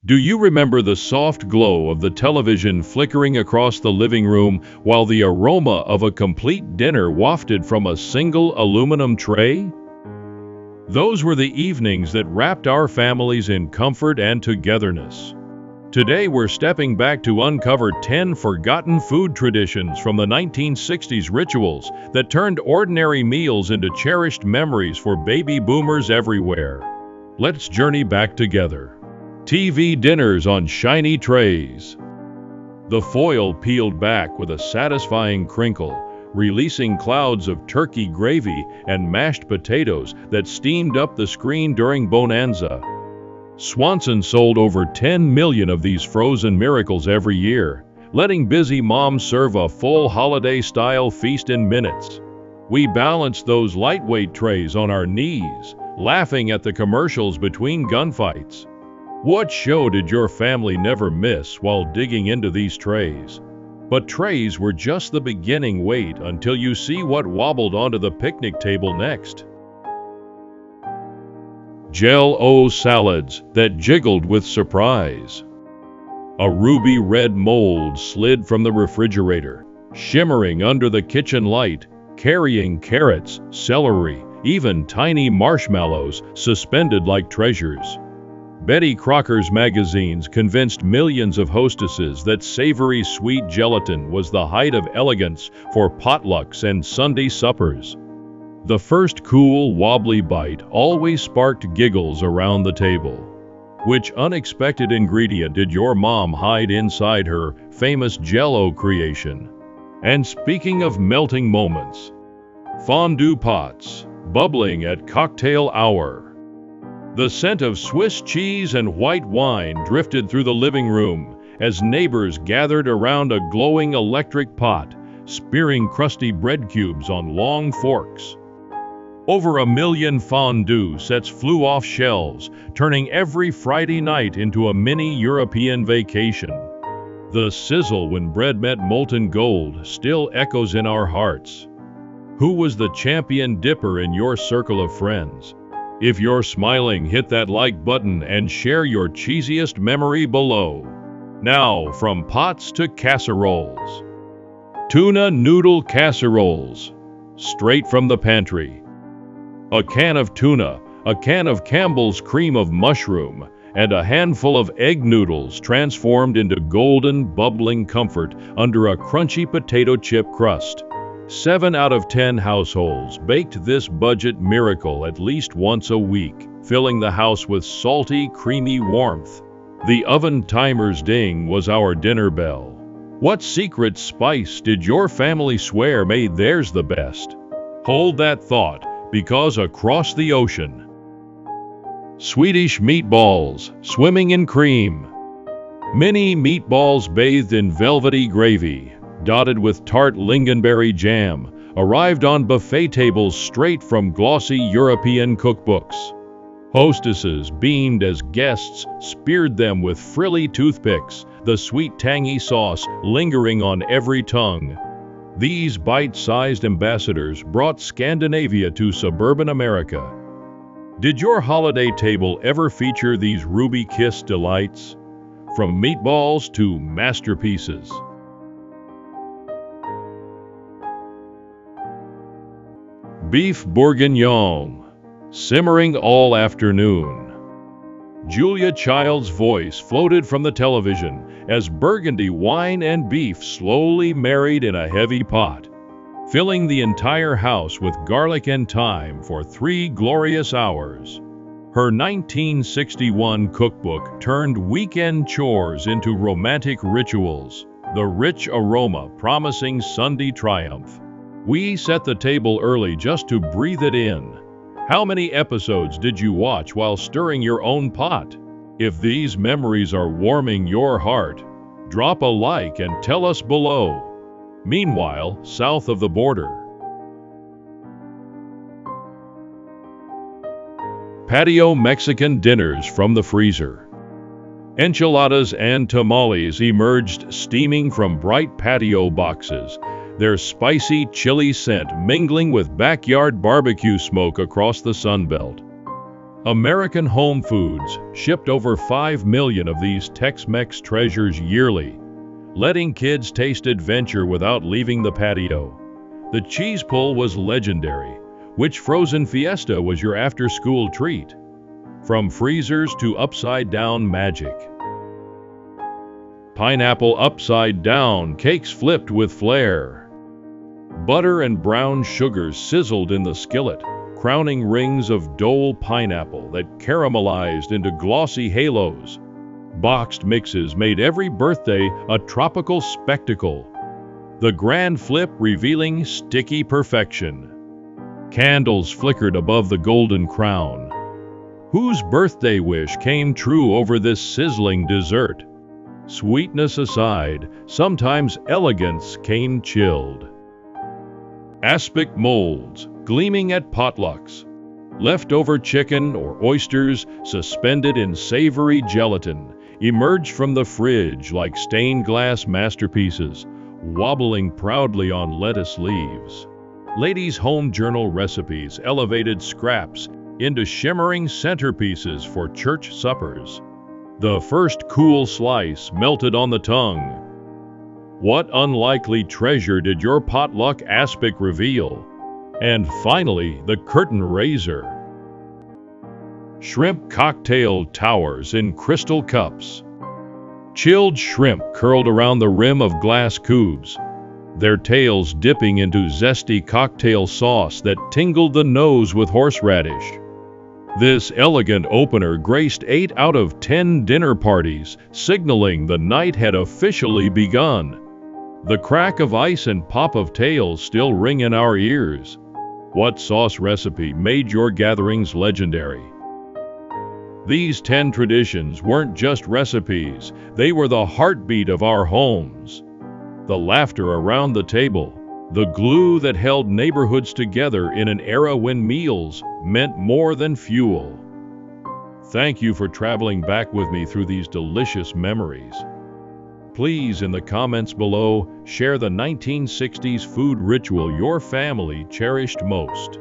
Do you remember the soft glow of the television flickering across the living room while the aroma of a complete dinner wafted from a single aluminum tray? Those were the evenings that wrapped our families in comfort and togetherness. Today we're stepping back to uncover 10 forgotten food traditions from the 1960s, rituals that turned ordinary meals into cherished memories for baby boomers everywhere. Let's journey back together. TV dinners on shiny trays. The foil peeled back with a satisfying crinkle, releasing clouds of turkey gravy and mashed potatoes that steamed up the screen during Bonanza. Swanson sold over 10 million of these frozen miracles every year, letting busy moms serve a full holiday-style feast in minutes. We balanced those lightweight trays on our knees, laughing at the commercials between gunfights. What show did your family never miss while digging into these trays? But trays were just the beginning. Wait until you see what wobbled onto the picnic table next. Jell-O salads that jiggled with surprise. A ruby red mold slid from the refrigerator, shimmering under the kitchen light, carrying carrots, celery, even tiny marshmallows suspended like treasures. Betty Crocker's magazines convinced millions of hostesses that savory sweet gelatin was the height of elegance for potlucks and Sunday suppers. The first cool, wobbly bite always sparked giggles around the table. Which unexpected ingredient did your mom hide inside her famous Jell-O creation? And speaking of melting moments, fondue pots, bubbling at cocktail hour. The scent of Swiss cheese and white wine drifted through the living room as neighbors gathered around a glowing electric pot, spearing crusty bread cubes on long forks. Over 1 million fondue sets flew off shelves, turning every Friday night into a mini European vacation. The sizzle when bread met molten gold still echoes in our hearts. Who was the champion dipper in your circle of friends? If you're smiling, hit that like button and share your cheesiest memory below. Now, from pots to casseroles. Tuna noodle casseroles, straight from the pantry. A can of tuna, a can of Campbell's cream of mushroom, and a handful of egg noodles transformed into golden, bubbling comfort under a crunchy potato chip crust. 7 out of 10 households baked this budget miracle at least once a week, filling the house with salty, creamy warmth. The oven timer's ding was our dinner bell. What secret spice did your family swear made theirs the best? Hold that thought, because across the ocean, Swedish meatballs swimming in cream. Mini meatballs bathed in velvety gravy, dotted with tart lingonberry jam, arrived on buffet tables straight from glossy European cookbooks. Hostesses beamed as guests speared them with frilly toothpicks, the sweet tangy sauce lingering on every tongue. These bite-sized ambassadors brought Scandinavia to suburban America. Did your holiday table ever feature these ruby-kissed delights? From meatballs to masterpieces. Beef bourguignon, simmering all afternoon. Julia Child's voice floated from the television as burgundy wine and beef slowly married in a heavy pot, filling the entire house with garlic and thyme for 3 glorious hours. Her 1961 cookbook turned weekend chores into romantic rituals, the rich aroma promising Sunday triumph. We set the table early just to breathe it in. How many episodes did you watch while stirring your own pot? If these memories are warming your heart, drop a like and tell us below. Meanwhile, south of the border, patio Mexican dinners from the freezer. Enchiladas and tamales emerged steaming from bright patio boxes, their spicy chili scent mingling with backyard barbecue smoke across the Sun Belt. American Home Foods shipped over 5 million of these Tex-Mex treasures yearly, letting kids taste adventure without leaving the patio. The cheese pull was legendary, which frozen fiesta was your after-school treat. From freezers to upside-down magic. Pineapple upside-down cakes flipped with flair. Butter and brown sugar sizzled in the skillet, crowning rings of Dole pineapple that caramelized into glossy halos. Boxed mixes made every birthday a tropical spectacle. The grand flip revealing sticky perfection. Candles flickered above the golden crown. Whose birthday wish came true over this sizzling dessert? Sweetness aside, sometimes elegance came chilled. Aspic molds, gleaming at potlucks. Leftover chicken or oysters suspended in savory gelatin emerged from the fridge like stained glass masterpieces, wobbling proudly on lettuce leaves. Ladies' home journal recipes elevated scraps into shimmering centerpieces for church suppers. The first cool slice melted on the tongue. What unlikely treasure did your potluck aspic reveal? And finally, the curtain raiser. Shrimp cocktail towers in crystal cups. Chilled shrimp curled around the rim of glass cubes, their tails dipping into zesty cocktail sauce that tingled the nose with horseradish. This elegant opener graced 8 out of 10 dinner parties, signaling the night had officially begun. The crack of ice and pop of tails still ring in our ears. What sauce recipe made your gatherings legendary? These 10 traditions weren't just recipes, they were the heartbeat of our homes. The laughter around the table, the glue that held neighborhoods together in an era when meals meant more than fuel. Thank you for traveling back with me through these delicious memories. Please, in the comments below, share the 1960s food ritual your family cherished most.